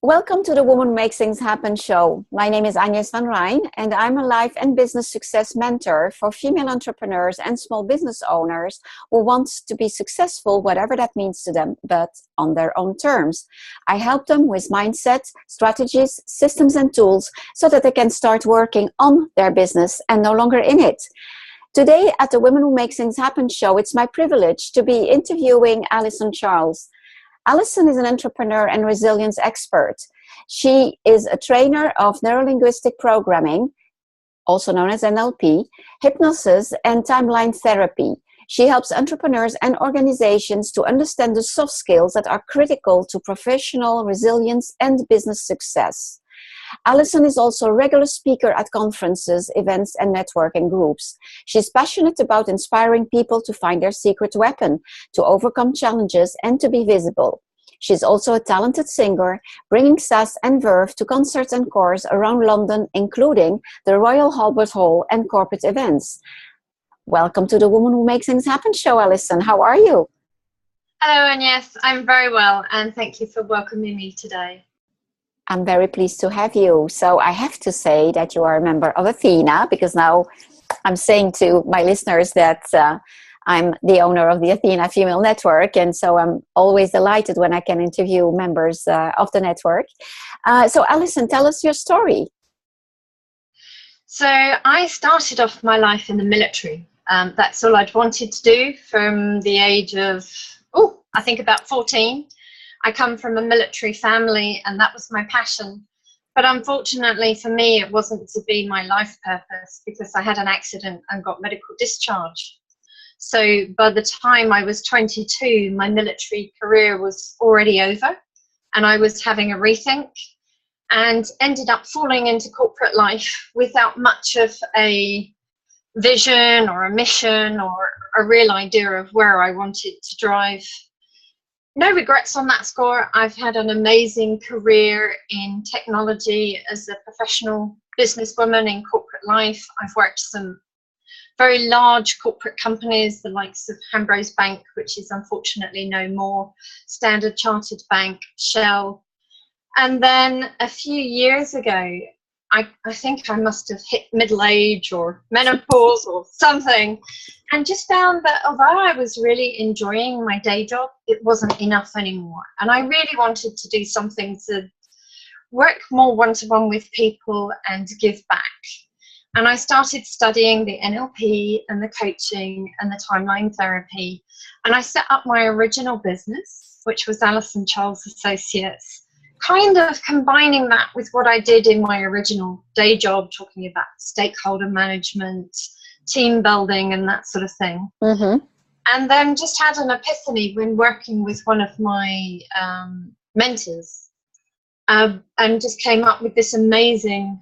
Welcome to the Woman Who Makes Things Happen show. My name is Agnes van Rhijn, and I'm a life and business success mentor for female entrepreneurs and small business owners who want to be successful, whatever that means to them, but on their own terms. I help them with mindset, strategies, systems, and tools so that they can start working on their business and no longer in it. Today at the Women Who Make Things Happen show, it's my privilege to be interviewing Alison Charles. Alison is an entrepreneur and resilience expert. She is a trainer of Neuro-linguistic Programming, also known as NLP, hypnosis, and timeline therapy. She helps entrepreneurs and organizations to understand the soft skills that are critical to professional resilience and business success. Alison is also a regular speaker at conferences, events, and networking groups. She's passionate about inspiring people to find their secret weapon, to overcome challenges, and to be visible. She's also a talented singer, bringing sass and verve to concerts and chorus around London, including the Royal Albert Hall and corporate events. Welcome to the Woman Who Makes Things Happen show, Alison. How are you? Hello, Agnes. I'm very well, and thank you for welcoming me today. I'm very pleased to have you. So I have to say that you are a member of Athena, because now I'm saying to my listeners that I'm the owner of the Athena Female Network. And so I'm always delighted when I can interview members of the network. So Alison, tell us your story. So I started off my life in the military. That's all I'd wanted to do from the age of, I think about 14. I come from a military family and that was my passion. But unfortunately for me, it wasn't to be my life purpose because I had an accident and got medical discharge. So by the time I was 22, my military career was already over and I was having a rethink and ended up falling into corporate life without much of a vision or a mission or a real idea of where I wanted to drive. No regrets on that score. I've had an amazing career in technology as a professional businesswoman in corporate life. I've worked some very large corporate companies, the likes of Ambrose Bank, which is unfortunately no more, Standard Chartered Bank, Shell. And then a few years ago, I think I must have hit middle age or menopause or something, and just found that although I was really enjoying my day job, it wasn't enough anymore. And I really wanted to do something to work more one-to-one with people and give back. And I started studying the NLP and the coaching and the timeline therapy. And I set up my original business, which was Alison Charles Associates, kind of combining that with what I did in my original day job, talking about stakeholder management, team building, and that sort of thing. Mm-hmm. And then just had an epiphany when working with one of my mentors, and just came up with this amazing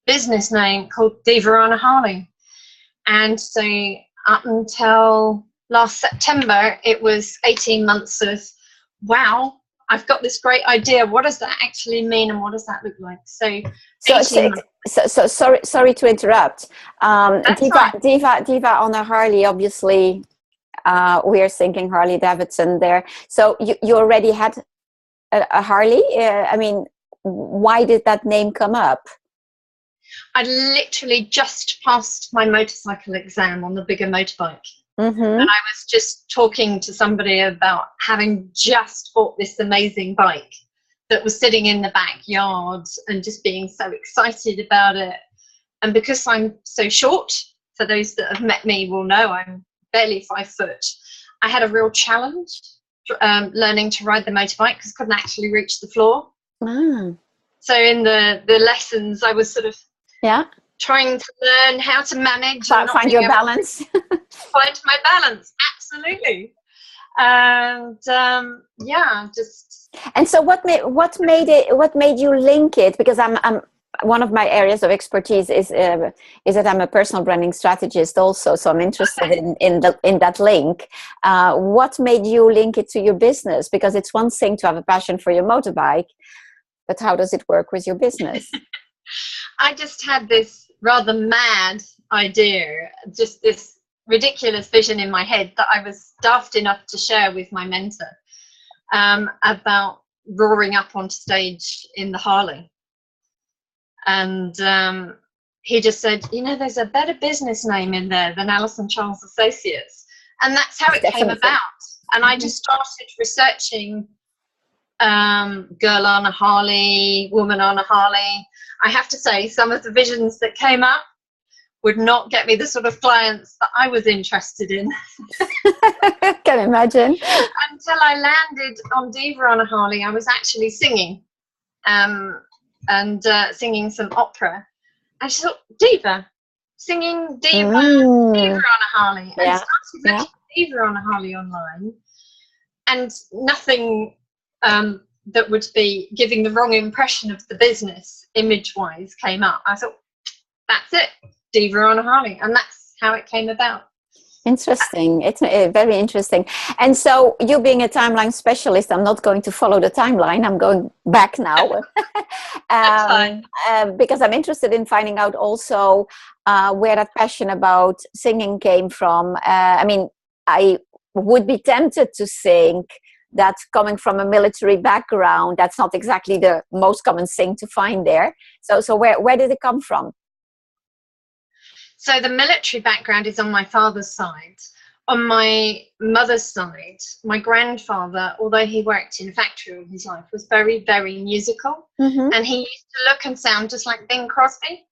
business name called Diva on a Harley. And so up until last September, it was 18 months of, wow, I've got this great idea. What does that actually mean, and what does that look like? So sorry to interrupt. Diva on a Harley. Obviously, we are thinking Harley Davidson there. So you already had a Harley. I mean, why did that name come up? I literally just passed my motorcycle exam on the bigger motorbike. Mm-hmm. And I was just talking to somebody about having just bought this amazing bike that was sitting in the backyard and just being so excited about it. And because I'm so short, for those that have met me will know I'm barely 5 foot, I had a real challenge learning to ride the motorbike because I couldn't actually reach the floor. Mm. So in the lessons, I was sort of trying to learn how to manage. Find your balance. Find my balance, absolutely. And just. And so, what made you link it? Because I'm one of my areas of expertise is that I'm a personal branding strategist also. So I'm interested in that link. What made you link it to your business? Because it's one thing to have a passion for your motorbike, but how does it work with your business? I just had this rather mad idea, just this ridiculous vision in my head that I was daft enough to share with my mentor about roaring up onto stage in the Harley. And he just said, you know, there's a better business name in there than Alison Charles Associates. And that's how it came about. And I just started researching girl on a Harley, woman on a Harley. I have to say, some of the visions that came up would not get me the sort of clients that I was interested in. Can imagine. Until I landed on Diva on a Harley, I was actually singing and singing some opera. I thought, Diva, singing Diva, Diva on a Harley. And started looking at Diva on a Harley online, and nothing that would be giving the wrong impression of the business image-wise came up. I thought, that's it, Diva on a Harley, and that's how it came about. Interesting. It's very interesting. And so, you being a timeline specialist, I'm not going to follow the timeline. I'm going back now. Because I'm interested in finding out also where that passion about singing came from. I mean, I would be tempted to think that coming from a military background, that's not exactly the most common thing to find there. So where did it come from? So the military background is on my father's side. On my mother's side, my grandfather, although he worked in a factory all his life, was very, very musical. And he used to look and sound just like Bing Crosby.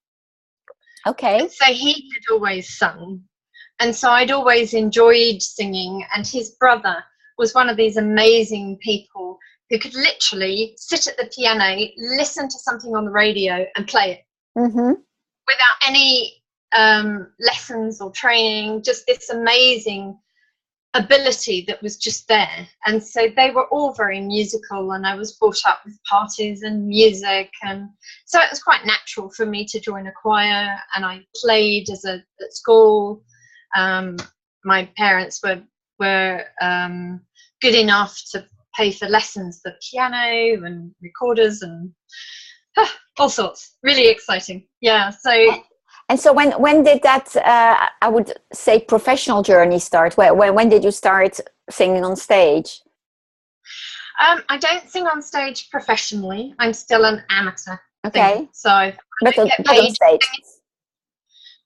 Okay. And so he had always sung. And so I'd always enjoyed singing. And his brother was one of these amazing people who could literally sit at the piano, listen to something on the radio and play it without any lessons or training, just this amazing ability that was just there. And so they were all very musical, and I was brought up with parties and music, and so it was quite natural for me to join a choir. And I played at school. My parents were good enough to pay for lessons for piano and recorders and all sorts. Really exciting. Yeah. And so when did that, I would say, professional journey start? When did you start singing on stage? I don't sing on stage professionally. I'm still an amateur. Okay. So I don't get paid on stage.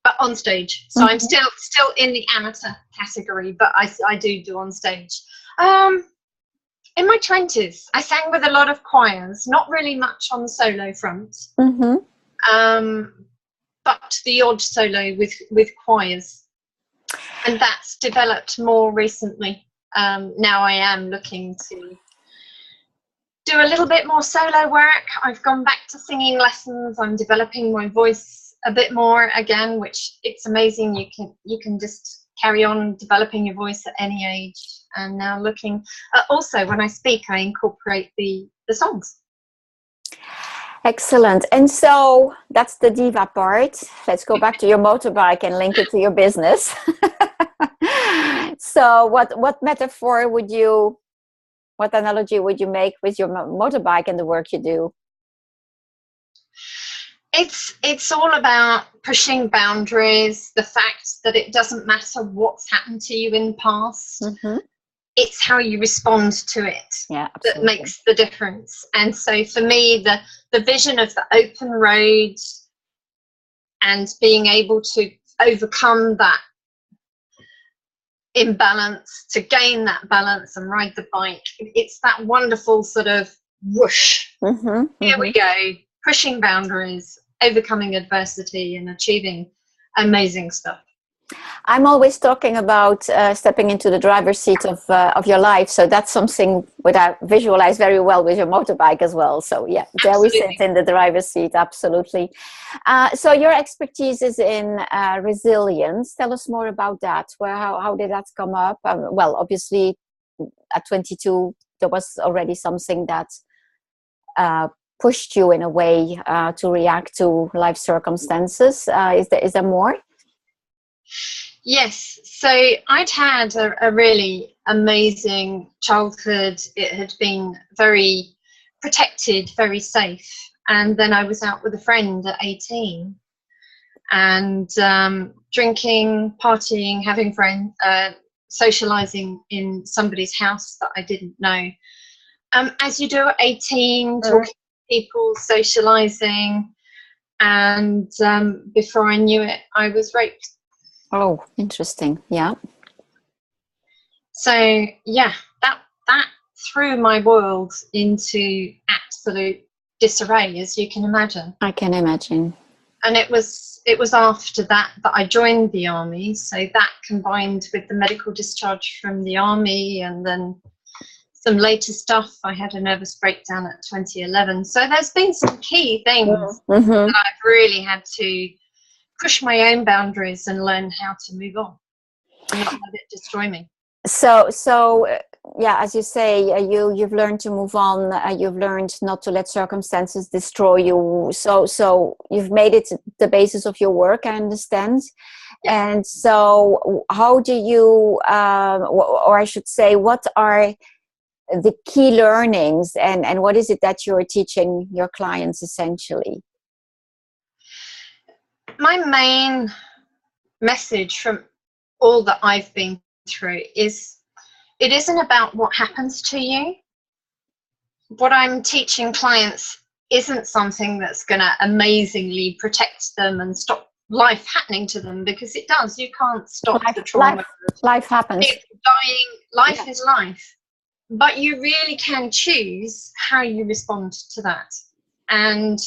But on stage. So I'm still in the amateur category, but I do on stage. In my 20s, I sang with a lot of choirs, not really much on the solo front. But the odd solo with choirs, and that's developed more recently. Now I am looking to do a little bit more solo work. I've gone back to singing lessons. I'm developing my voice a bit more again, which it's amazing. You can just carry on developing your voice at any age. And now looking also, when I speak, I incorporate the songs. Excellent. And so that's the Diva part. Let's go back to your motorbike and link it to your business. So what metaphor what analogy would you make with your motorbike and the work you do? It's all about pushing boundaries, the fact that it doesn't matter what's happened to you in the past. It's how you respond to it that makes the difference. And so for me, the vision of the open road and being able to overcome that imbalance, to gain that balance and ride the bike, it's that wonderful sort of whoosh. Here we go, pushing boundaries, overcoming adversity and achieving amazing stuff. I'm always talking about stepping into the driver's seat of your life. So that's something that I visualize very well with your motorbike as well. So yeah, there we sit in the driver's seat. Absolutely. So your expertise is in resilience. Tell us more about that. How did that come up? Well, obviously at 22, there was already something that pushed you in a way to react to life circumstances. Is there more? Yes, so I'd had a really amazing childhood. It had been very protected, very safe. And then I was out with a friend at 18 and drinking, partying, having friends, socializing in somebody's house that I didn't know. As you do at 18, talking to people, socializing, and before I knew it, I was raped. Oh, interesting. Yeah. So yeah, that threw my world into absolute disarray, as you can imagine. I can imagine. And it was after that I joined the army. So that combined with the medical discharge from the army, and then some later stuff. I had a nervous breakdown at 2011. So there's been some key things that I've really had to push my own boundaries and learn how to move on and not let it destroy me. So yeah, as you say, you've learned to move on. You've learned not to let circumstances destroy you. So you've made it the basis of your work, I understand. Yeah. And so how do you, or I should say, what are the key learnings, and what is it that you're teaching your clients essentially? My main message from all that I've been through is it isn't about what happens to you. What I'm teaching clients isn't something that's going to amazingly protect them and stop life happening to them, because it does. You can't stop the trauma. Life happens. Dying, life is life. But you really can choose how you respond to that. And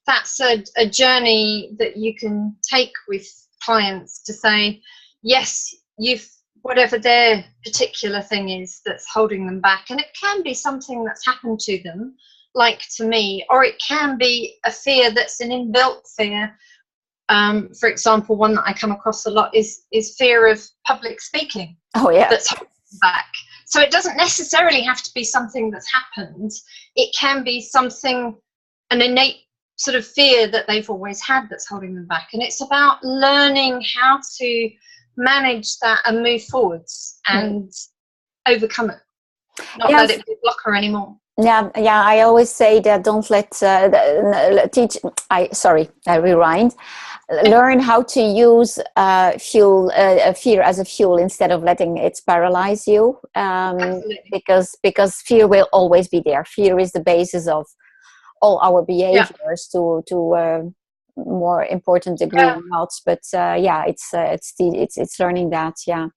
that's a journey that you can take with clients to say, yes, whatever their particular thing is that's holding them back. And it can be something that's happened to them, like to me, or it can be a fear that's an inbuilt fear. For example, one that I come across a lot is fear of public speaking. Oh, yeah. That's holding them back. So it doesn't necessarily have to be something that's happened. It can be something, an innate sort of fear that they've always had that's holding them back. And it's about learning how to manage that and move forwards and overcome it. Not let it be a blocker anymore. Yeah. I always say that don't let rewind. Learn how to use fear as a fuel instead of letting it paralyze you. Because fear will always be there. Fear is the basis of all our behaviors to more important degree or not. But it's learning that. Yeah.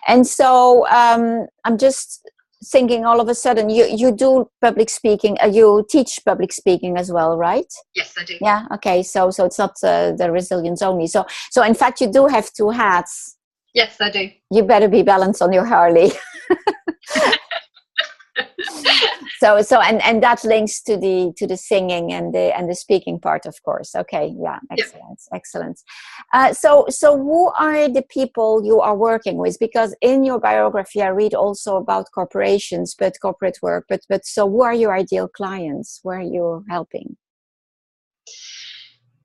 And so I'm just thinking all of a sudden you do public speaking, you teach public speaking as well, right? Yes, I do. Yeah. Okay. So it's not the resilience only. So in fact you do have two hats. Yes, I do. You better be balanced on your Harley. So and that links to the singing and the speaking part, of course. Okay, yeah, excellent. So who are the people you are working with? Because in your biography, I read also about corporations, but corporate work. But so who are your ideal clients? Where are you helping?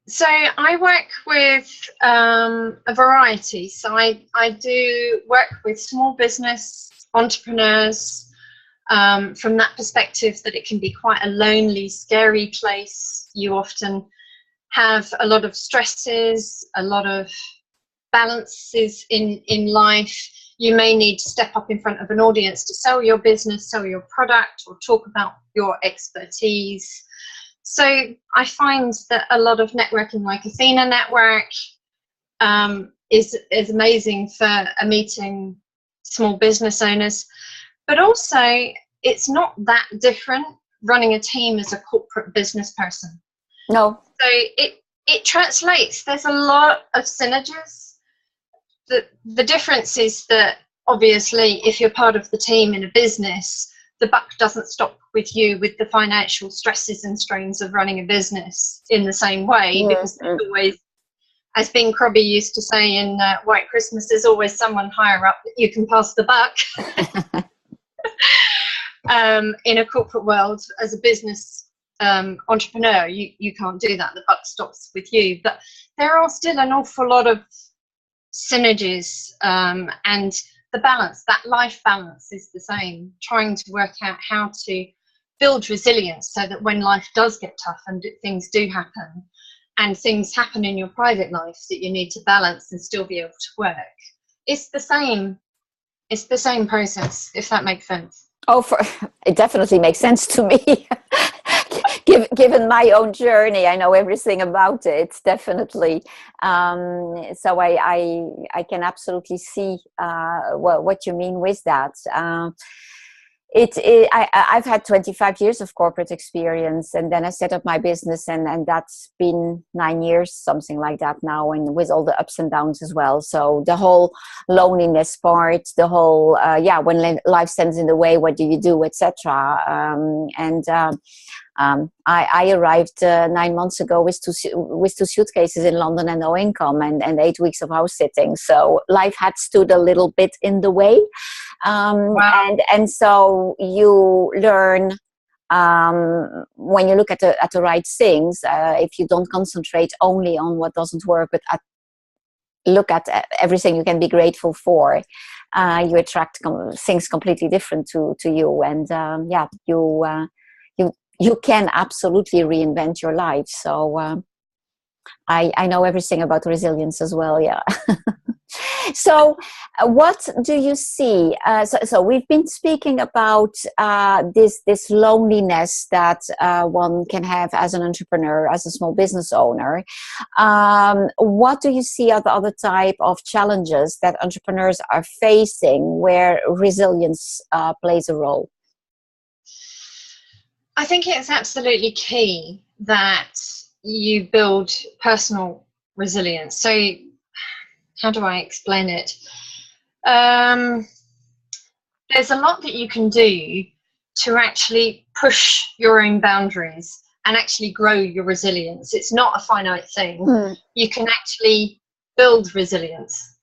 So I work with a variety. So I do work with small business entrepreneurs. From that perspective, that it can be quite a lonely, scary place. You often have a lot of stresses, a lot of balances in life. You may need to step up in front of an audience to sell your business, sell your product, or talk about your expertise. So I find that a lot of networking, like Athena Network, is amazing for meeting small business owners. But also, it's not that different running a team as a corporate business person. No. So it translates. There's a lot of synergies. The difference is that, obviously, if you're part of the team in a business, the buck doesn't stop with you with the financial stresses and strains of running a business in the same way, because there's always, as Bing Crosby used to say in White Christmas, there's always someone higher up that you can pass the buck. In a corporate world, as a business entrepreneur, you can't do that. The buck stops with you. But there are still an awful lot of synergies, and the balance, that life balance, is the same. Trying to work out how to build resilience so that when life does get tough and things do happen, and things happen in your private life that you need to balance and still be able to work, it's the same process, if that makes sense. Oh, it definitely makes sense to me. Given my own journey, I know everything about it, definitely. So I can absolutely see what you mean with that. I've had 25 years of corporate experience, and then I set up my business, and that's been 9 years, something like that now, and with all the ups and downs as well. So the whole loneliness part, the whole when life stands in the way, what do you do, etc. I arrived 9 months ago with two suitcases in London and no income, and 8 weeks of house sitting. So life had stood a little bit in the way. Wow. And so you learn when you look at the right things. If you don't concentrate only on what doesn't work, but look at everything you can be grateful for, you attract things completely different to you. And you can absolutely reinvent your life. So I know everything about resilience as well. Yeah. So what do you see? So we've been speaking about this loneliness that one can have as an entrepreneur, as a small business owner. What do you see are the other type of challenges that entrepreneurs are facing where resilience plays a role? I think it's absolutely key that you build personal resilience. So how do I explain it? There's a lot that you can do to actually push your own boundaries and actually grow your resilience. It's not a finite thing. You can actually build resilience.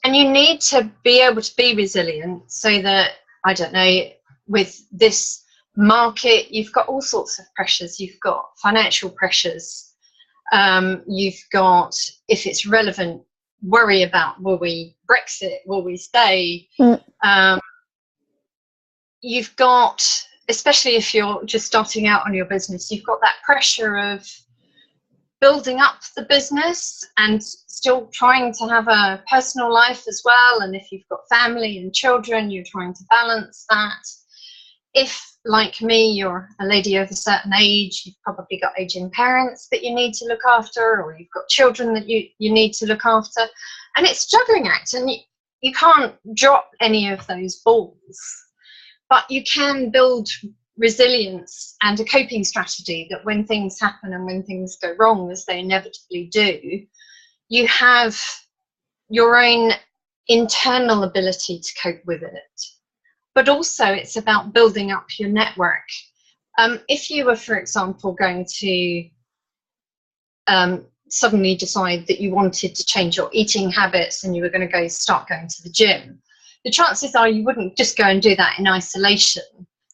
And you need to be able to be resilient so that, I don't know, with this market, you've got all sorts of pressures. You've got financial pressures. You've got, if it's relevant, worry about, will we Brexit, will we stay? You've got, especially if you're just starting out on your business, you've got that pressure of building up the business and still trying to have a personal life as well. And if you've got family and children, you're trying to balance that. If, like me, you're a lady of a certain age, you've probably got aging parents that you need to look after, or you've got children that you need to look after. And it's a juggling act, and you can't drop any of those balls. But you can build resilience and a coping strategy that when things happen and when things go wrong, as they inevitably do, you have your own internal ability to cope with it. But also it's about building up your network. If you were, for example, going to suddenly decide that you wanted to change your eating habits and you were going to start going to the gym, the chances are you wouldn't just go and do that in isolation.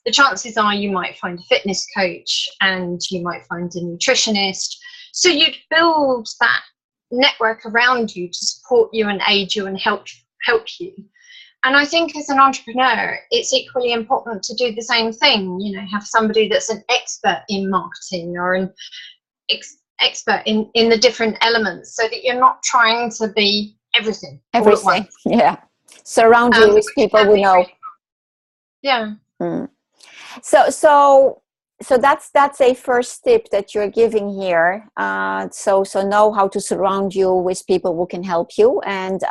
The chances are you might find a fitness coach and you might find a nutritionist. So you'd build that network around you to support you and aid you and help you. And I think as an entrepreneur, it's equally important to do the same thing. You know, have somebody that's an expert in marketing or an expert in the different elements, so that you're not trying to be everything. Everything, yeah. Surround you with people who know. Yeah. So that's a first tip that you're giving here. So know how to surround you with people who can help you, and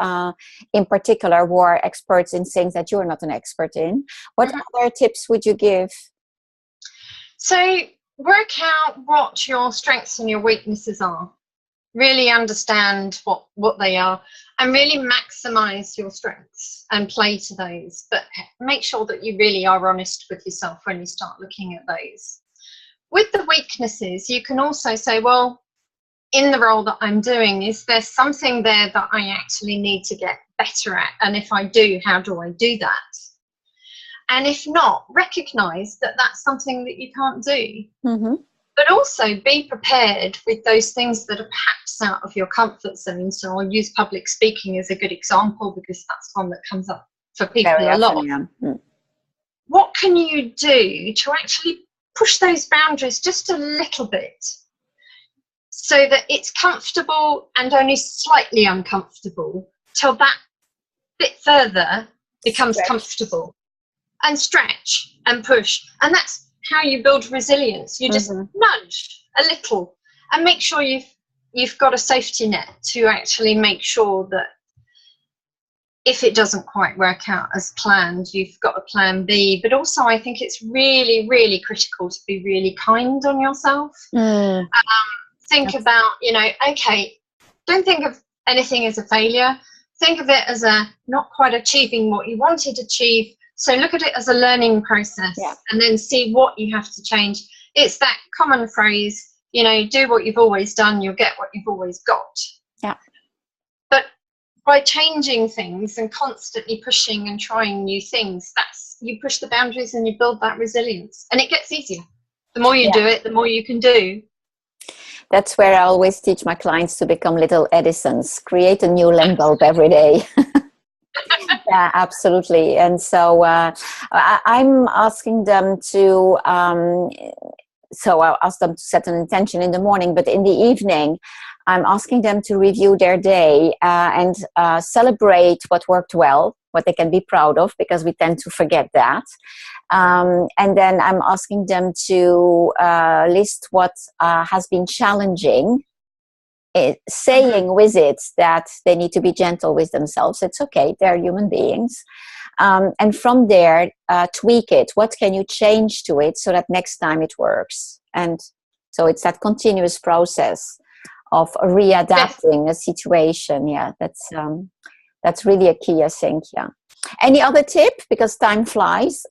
in particular who are experts in things that you're not an expert in. What other tips would you give? So work out what your strengths and your weaknesses are. Really understand what they are, and really maximize your strengths and play to those. But make sure that you really are honest with yourself when you start looking at those. With the weaknesses, you can also say, well, in the role that I'm doing, is there something there that I actually need to get better at? And if I do, how do I do that? And if not, recognize that that's something that you can't do. But also be prepared with those things that are perhaps out of your comfort zone. So I'll use public speaking as a good example, because that's one that comes up for people a lot. What can you do to actually push those boundaries just a little bit, so that it's comfortable and only slightly uncomfortable, till that bit further becomes comfortable, and stretch and push. And that's how you build resilience. You just nudge a little and make sure you've got a safety net to actually make sure that if it doesn't quite work out as planned, you've got a plan B. But also, I think it's really, really critical to be really kind on yourself. Think about, okay, don't think of anything as a failure. Think of it as a not quite achieving what you wanted to achieve. So look at it as a learning process, and then see what you have to change. It's that common phrase, do what you've always done, you'll get what you've always got. Yeah. But by changing things and constantly pushing and trying new things, you push the boundaries and you build that resilience, and it gets easier. The more you do it, the more you can do. That's where I always teach my clients to become little Edisons, create a new lamp bulb every day. Yeah, absolutely. And so I'm asking them to, so I'll ask them to set an intention in the morning, but in the evening, I'm asking them to review their day and celebrate what worked well, what they can be proud of, because we tend to forget that. And then I'm asking them to list what has been challenging, saying with it that they need to be gentle with themselves. It's okay, they're human beings. And from there, tweak it. What can you change to it so that next time it works? And so it's that continuous process of readapting a situation. Yeah, that's really a key, I think. Yeah. Any other tip? Because time flies.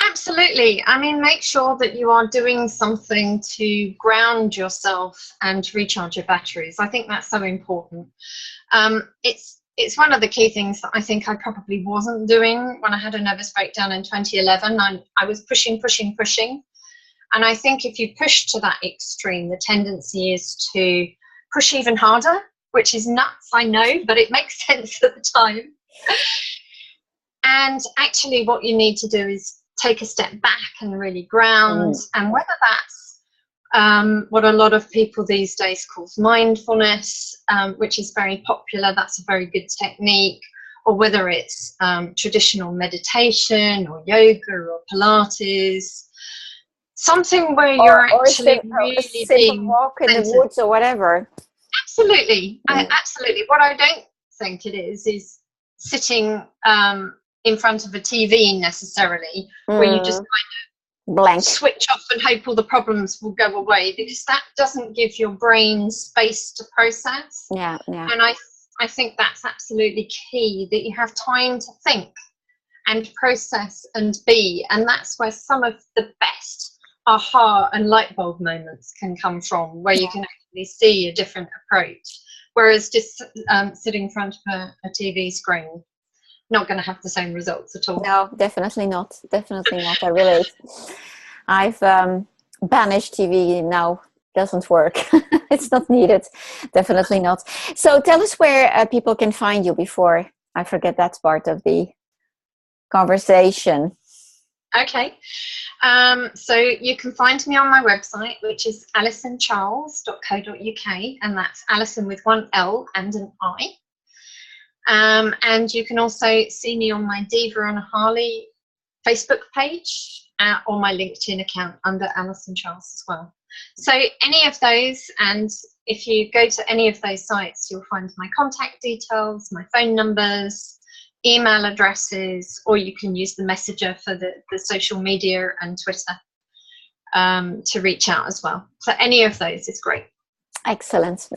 Absolutely. I mean, make sure that you are doing something to ground yourself and recharge your batteries. I think that's so important. It's one of the key things that I think I probably wasn't doing when I had a nervous breakdown in 2011. I was pushing. And I think if you push to that extreme, the tendency is to push even harder, which is nuts, I know, but it makes sense at the time. And actually what you need to do is take a step back and really ground. And whether that's what a lot of people these days calls mindfulness, which is very popular, that's a very good technique, or whether it's traditional meditation or yoga or Pilates, something where you're actually really being walk in the woods or whatever. Absolutely. Absolutely. What I don't think it is sitting in front of a TV necessarily, where you just kind of blank switch off and hope all the problems will go away, because that doesn't give your brain space to process. Yeah. And I think that's absolutely key, that you have time to think and process and be, and that's where some of the best aha and light bulb moments can come from, where you can actually see a different approach, whereas just sitting in front of a TV screen, not going to have the same results at all. No, definitely not. I relate. I've banished TV now. Doesn't work. It's not needed. Definitely not. So tell us where people can find you before I forget that part of the conversation. Okay. So you can find me on my website, which is alisoncharles.co.uk, and that's Alison with one L and an I. And you can also see me on my Diva and Harley Facebook page or my LinkedIn account under Alison Charles as well. So any of those, and if you go to any of those sites, you'll find my contact details, my phone numbers, email addresses, or you can use the messenger for the social media and Twitter to reach out as well. So any of those is great. Excellent.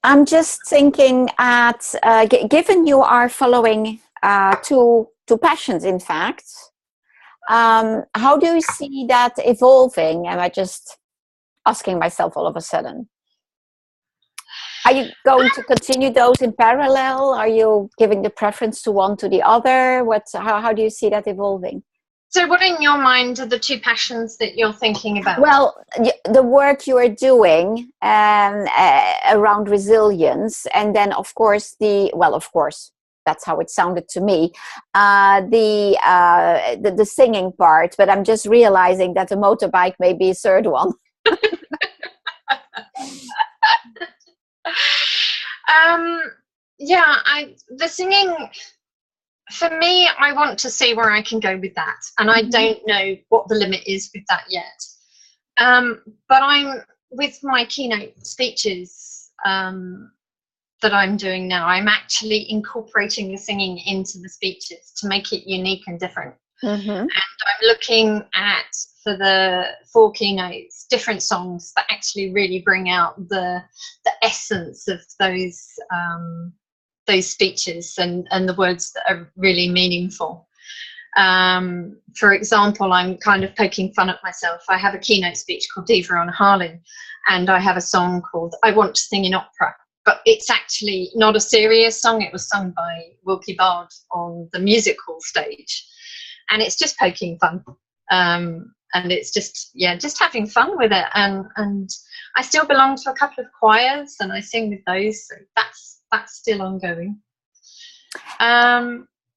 I'm just thinking given you are following two passions, in fact, how do you see that evolving? Am I just asking myself all of a sudden? Are you going to continue those in parallel? Are you giving the preference to one to the other? How do you see that evolving? So what in your mind are the two passions that you're thinking about? Well, the work you are doing around resilience, and then of course that's how it sounded to me, the singing part, but I'm just realizing that the motorbike may be a third one. Yeah, the singing, for me, I want to see where I can go with that, and I don't know what the limit is with that yet. But I'm with my keynote speeches that I'm doing now. I'm actually incorporating the singing into the speeches to make it unique and different. And I'm looking at, for the 4 keynotes, different songs that actually really bring out the essence of those speeches and the words that are really meaningful. For example, I'm kind of poking fun at myself. I have a keynote speech called Diva on Harley, and I have a song called I Want to Sing in Opera, but it's actually not a serious song. It was sung by Wilkie Bard on the music hall stage, and it's just poking fun. And it's just having fun with it. And I still belong to a couple of choirs, and I sing with those. So that's still ongoing.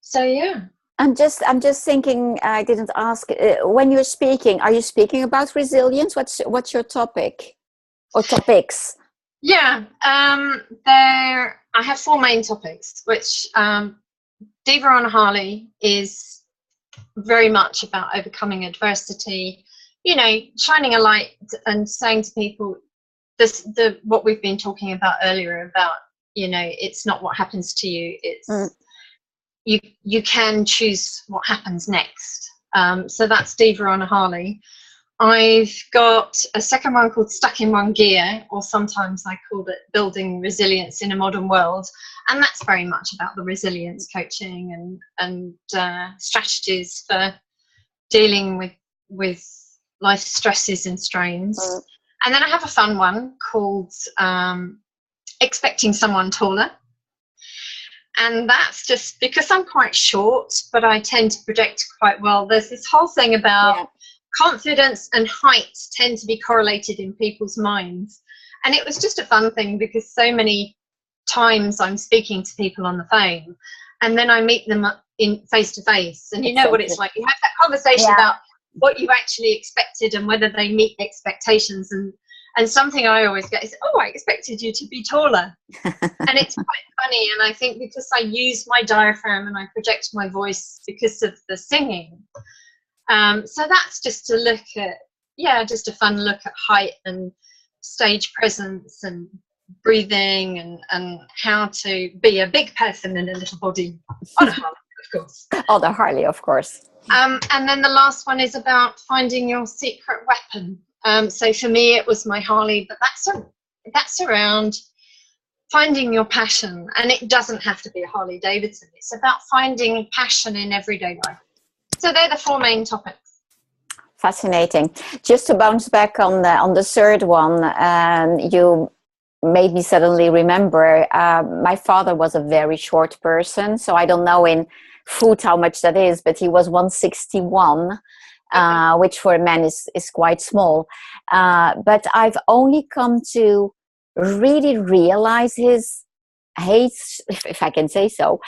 So yeah. I'm just thinking. I didn't ask. When you're speaking, are you speaking about resilience? What's your topic or topics? Yeah. I have 4 main topics, which Diva on Harley is very much about overcoming adversity, shining a light and saying to people what we've been talking about earlier about, it's not what happens to you, it's you can choose what happens next. So that's Diva on a Harley. I've got a second one called Stuck in One Gear, or sometimes I call it Building Resilience in a Modern World. And that's very much about the resilience coaching and strategies for dealing with life stresses and strains. And then I have a fun one called Expecting Someone Taller. And that's just because I'm quite short, but I tend to project quite well. There's this whole thing about confidence and height tend to be correlated in people's minds. And it was just a fun thing because so many times I'm speaking to people on the phone and then I meet them in face to face, and you know what it's like. You have that conversation about what you actually expected and whether they meet expectations. And something I always get is, oh, I expected you to be taller. And it's quite funny. And I think because I use my diaphragm and I project my voice because of the singing. So that's just to look at, just a fun look at height and stage presence and breathing and how to be a big person in a little body on a Harley, of course. On a Harley, of course. And then the last one is about finding your secret weapon. So for me, it was my Harley, but that's around finding your passion. And it doesn't have to be a Harley Davidson. It's about finding passion in everyday life. So they're the 4 main topics. Fascinating. Just to bounce back on the third one, you made me suddenly remember my father was a very short person, so I don't know in foot how much that is, but he was 161, which for a man is quite small. But I've only come to really realize his height, if I can say so,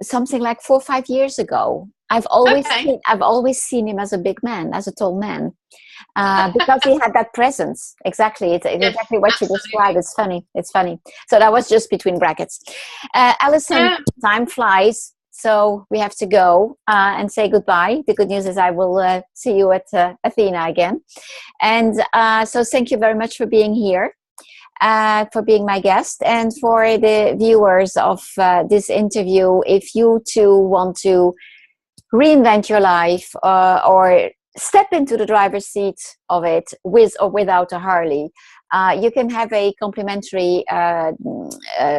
something like 4 or 5 years ago. I've always seen him as a big man, as a tall man, because he had that presence. Exactly, it's exactly what you described. It's funny. So that was just between brackets. Alison, time flies, so we have to go and say goodbye. The good news is I will see you at Athena again, and so thank you very much for being here. For being my guest, and for the viewers of this interview, if you too want to reinvent your life or step into the driver's seat of it with or without a Harley, you can have a complimentary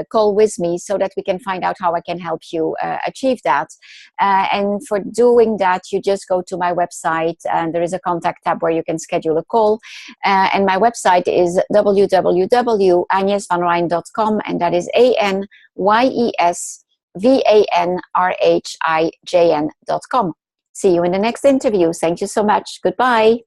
call with me so that we can find out how I can help you achieve that. And for doing that, you just go to my website and there is a contact tab where you can schedule a call. And my website is www.agnesvanrhijn.com, and that is ANYESVANRHIJN.com. See you in the next interview. Thank you so much. Goodbye.